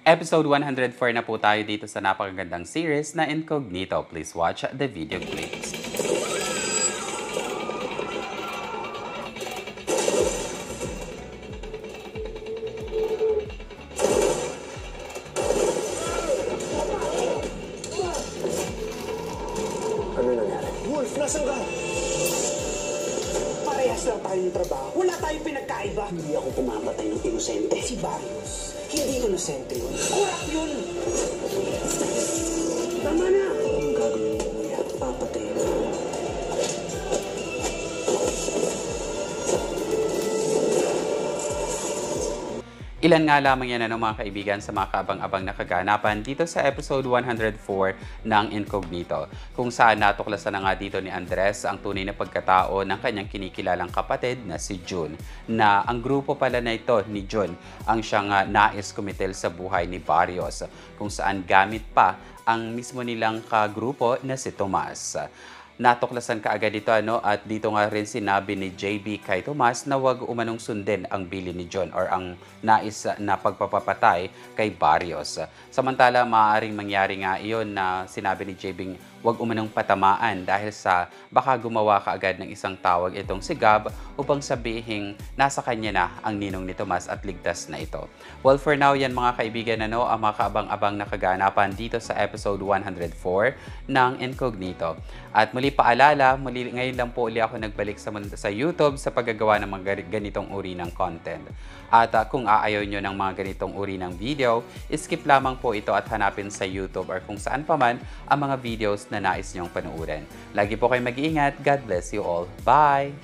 Episode 104 na po tayo dito sa napakagandang series na Incognito. Please watch the video clips. Ano nangyari? Wolf, nasan ka? Parehas lang tayong trabaho. Wala tayong pinagkaiba. Hindi ako pumamatay ng inosente. Si Barrios, hindi inosente yun. Kurap yun! Tama na! Anong gagawin mo, kuya? Papatayin mo. Ilan nga lamang yan mga kaibigan sa mga kaabang-abang na kaganapan dito sa episode 104 ng Incognito, kung saan natuklasan na nga dito ni Andres ang tunay na pagkatao ng kanyang kinikilalang kapatid na si Jun, na ang grupo pala na ito ni Jun ang siyang nais kumitil sa buhay ni Barrios, kung saan gamit pa ang mismo nilang kagrupo na si Tomas. Natuklasan kaagad ito at dito nga rin sinabi ni JB kay Tomas na huwag umanong sundin ang bili ni John or ang nais na pagpapapatay kay Barrios. Samantala, maaaring mangyari nga iyon na sinabi ni JB huwag umanong patamaan dahil sa baka gumawa kaagad ng isang tawag itong si Gab upang sabihin nasa kanya na ang ninong ni Tomas at ligtas na ito. Well, for now yan mga kaibigan ang mga kaabang-abang na kaganapan dito sa episode 104 ng Incognito. At muli paalala, ngayon lang po uli ako nagbalik sa YouTube sa paggagawa ng mga ganitong uri ng content. At kung aayaw nyo ng mga ganitong uri ng video, skip lamang po ito at hanapin sa YouTube or kung saan pa man ang mga videos na nais nyong panuorin. Lagi po kayo mag-iingat. God bless you all. Bye!